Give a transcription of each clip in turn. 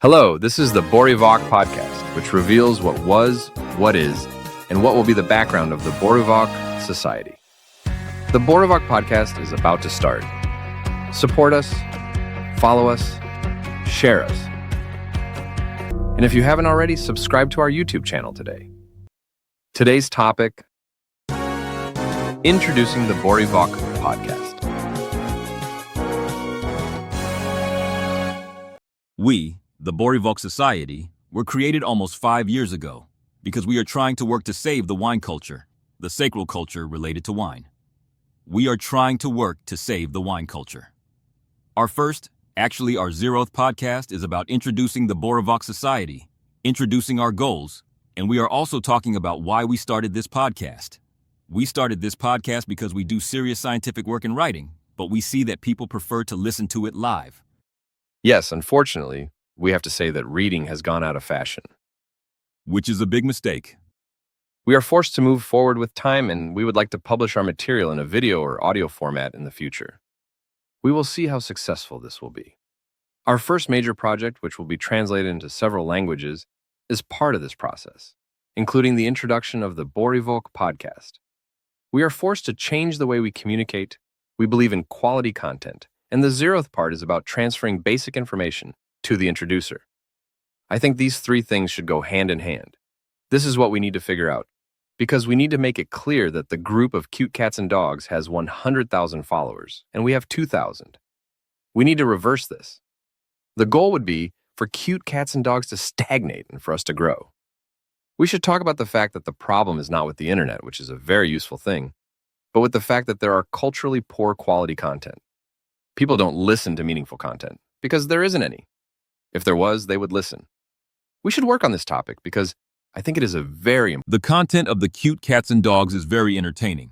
Hello, this is the Borivok Podcast, which reveals what was, what is, and what will be the background of the Borivok Society. The Borivok Podcast is about to start. Support us, follow us, share us. And if you haven't already, subscribe to our YouTube channel today. Today's topic, introducing the Borivok Podcast. We, the Borivok Society, were created almost 5 years ago because we are trying to work to save the wine culture, the sacral culture related to wine. We are trying to work to save the wine culture. Our 0th podcast is about introducing the Borivok Society, introducing our goals, and we are also talking about why we started this podcast. We started this podcast because we do serious scientific work in writing, but we see that people prefer to listen to it live. Yes, unfortunately, we have to say that reading has gone out of fashion. Which is a big mistake. We are forced to move forward with time, and we would like to publish our material in a video or audio format in the future. We will see how successful this will be. Our first major project, which will be translated into several languages, is part of this process, including the introduction of the Borivok Podcast. We are forced to change the way we communicate. We believe in quality content, and the 0th part is about transferring basic information to the introducer. I think these three things should go hand in hand. This is what we need to figure out, because we need to make it clear that the group of cute cats and dogs has 100,000 followers, and we have 2,000. We need to reverse this. The goal would be for cute cats and dogs to stagnate and for us to grow. We should talk about the fact that the problem is not with the internet, which is a very useful thing, but with the fact that there are culturally poor quality content. People don't listen to meaningful content because there isn't any. If there was, they would listen. We should work on this topic because I think it is a very important. The content of the cute cats and dogs is very entertaining,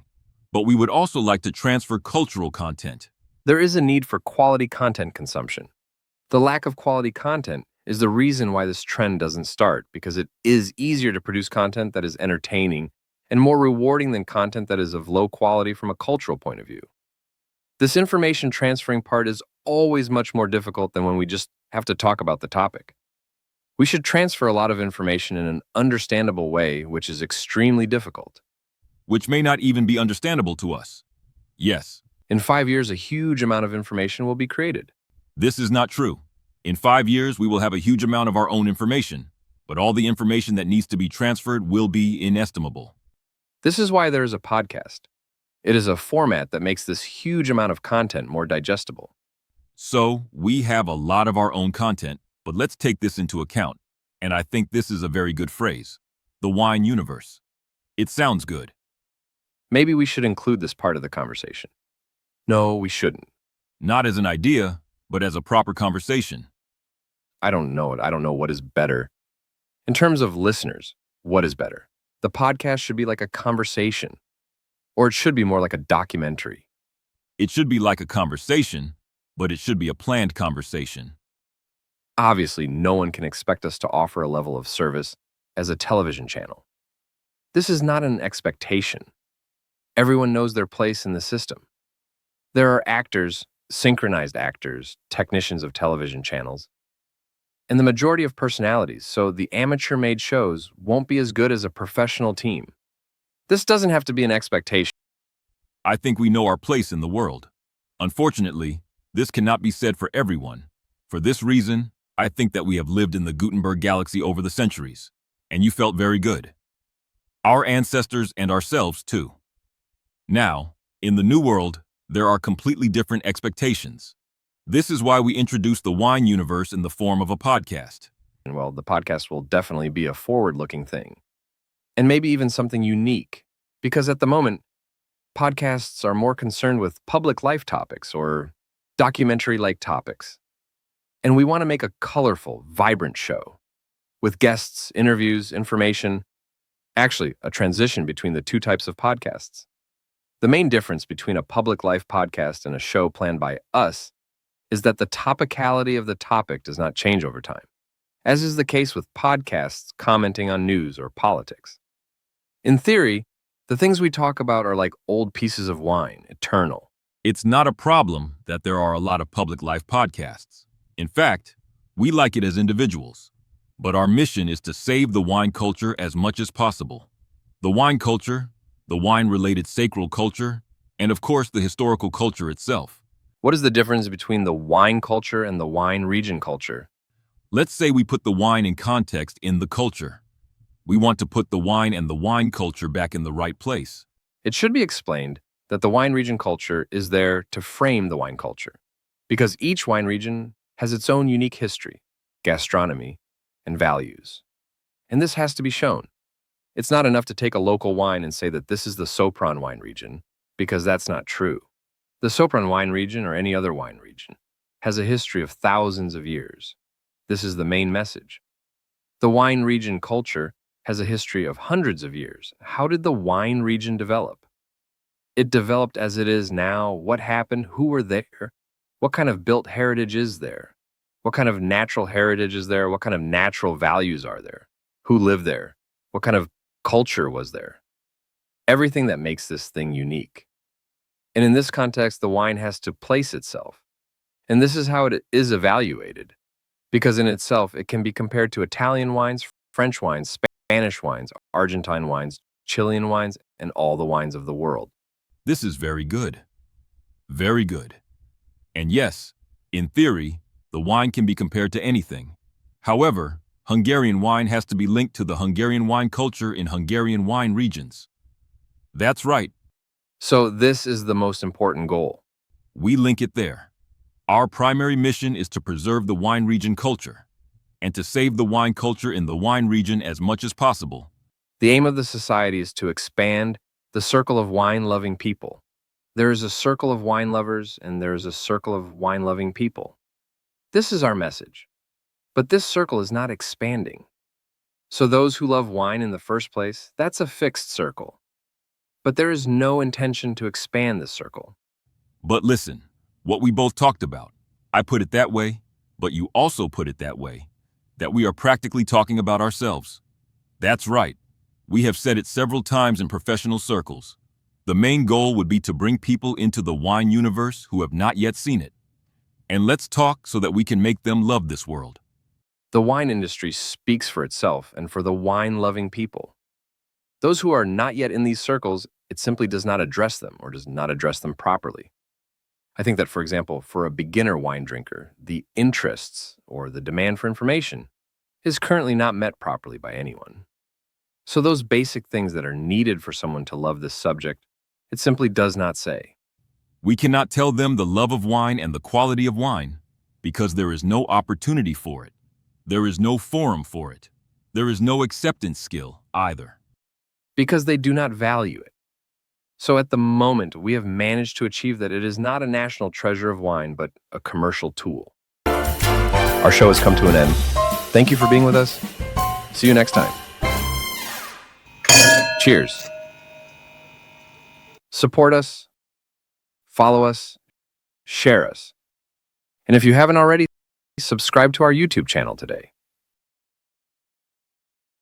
but we would also like to transfer cultural content. There is a need for quality content consumption. The lack of quality content is the reason why this trend doesn't start, because it is easier to produce content that is entertaining and more rewarding than content that is of low quality from a cultural point of view. This information transferring part is always much more difficult than when we just have to talk about the topic. We should transfer a lot of information in an understandable way, which is extremely difficult. Which may not even be understandable to us. Yes. In 5 years, a huge amount of information will be created. This is not true. In 5 years, we will have a huge amount of our own information, but all the information that needs to be transferred will be inestimable. This is why there is a podcast. It is a format that makes this huge amount of content more digestible. So, we have a lot of our own content, but let's take this into account, and I think this is a very good phrase. The wine universe. It sounds good. Maybe we should include this part of the conversation. No, we shouldn't. Not as an idea, but as a proper conversation. I don't know it. I don't know what is better. In terms of listeners, what is better? The podcast should be like a conversation, or it should be more like a documentary. It should be like a conversation, but it should be a planned conversation. Obviously, no one can expect us to offer a level of service as a television channel. This is not an expectation. Everyone knows their place in the system. There are actors, synchronized actors, technicians of television channels, and the majority of personalities, so the amateur-made shows won't be as good as a professional team. This doesn't have to be an expectation. I think we know our place in the world. Unfortunately, this cannot be said for everyone. For this reason, I think that we have lived in the Gutenberg galaxy over the centuries, and you felt very good. Our ancestors and ourselves too. Now, in the new world, there are completely different expectations. This is why we introduced the wine universe in the form of a podcast. Well, the podcast will definitely be a forward-looking thing, and maybe even something unique, because at the moment, podcasts are more concerned with public life topics or documentary-like topics. And we want to make a colorful, vibrant show with guests, interviews, information, actually a transition between the two types of podcasts. The main difference between a public life podcast and a show planned by us is that the topicality of the topic does not change over time, as is the case with podcasts commenting on news or politics. In theory, the things we talk about are like old pieces of wine, eternal. It's not a problem that there are a lot of public life podcasts. In fact, We like it as individuals, but our mission is to save the wine culture as much as possible. The wine culture, the wine-related sacral culture, and of course the historical culture itself. What is the difference between the wine culture and the wine region culture? Let's say we put the wine in context in the culture. We want to put the wine and the wine culture back in the right place. It should be explained that the wine region culture is there to frame the wine culture, because each wine region has its own unique history, gastronomy, and values. And this has to be shown. It's not enough to take a local wine and say that this is the Sopron wine region, because that's not true. The Sopron wine region, or any other wine region, has a history of thousands of years. This is the main message. The wine region culture has a history of hundreds of years. How did the wine region develop? It developed as it is now. What happened? Who were there? What kind of built heritage is there? What kind of natural heritage is there? What kind of natural values are there? Who lived there? What kind of culture was there? Everything that makes this thing unique. And in this context, the wine has to place itself. And this is how it is evaluated. Because in itself, it can be compared to Italian wines, French wines, Spanish wines, Argentine wines, Chilean wines, and all the wines of the world. This is very good. Very good. And yes, in theory, the wine can be compared to anything. However, Hungarian wine has to be linked to the Hungarian wine culture in Hungarian wine regions. That's right. So this is the most important goal. We link it there. Our primary mission is to preserve the wine region culture and to save the wine culture in the wine region as much as possible. The aim of the society is to expand the circle of wine-loving people. There is a circle of wine lovers and there is a circle of wine-loving people. This is our message. But this circle is not expanding. So those who love wine in the first place, that's a fixed circle. But there is no intention to expand this circle. But listen, what we both talked about, I put it that way, but you also put it that way, that we are practically talking about ourselves. That's right. We have said it several times in professional circles. The main goal would be to bring people into the wine universe who have not yet seen it. And let's talk so that we can make them love this world. The wine industry speaks for itself and for the wine-loving people. Those who are not yet in these circles, it simply does not address them or does not address them properly. I think that, for example, for a beginner wine drinker, the interests or the demand for information is currently not met properly by anyone. So those basic things that are needed for someone to love this subject, it simply does not say. We cannot tell them the love of wine and the quality of wine because there is no opportunity for it. There is no forum for it. There is no acceptance skill either. Because they do not value it. So at the moment, we have managed to achieve that it is not a national treasure of wine, but a commercial tool. Our show has come to an end. Thank you for being with us. See you next time. Cheers. Support us, follow us, share us. And if you haven't already, subscribe to our YouTube channel today.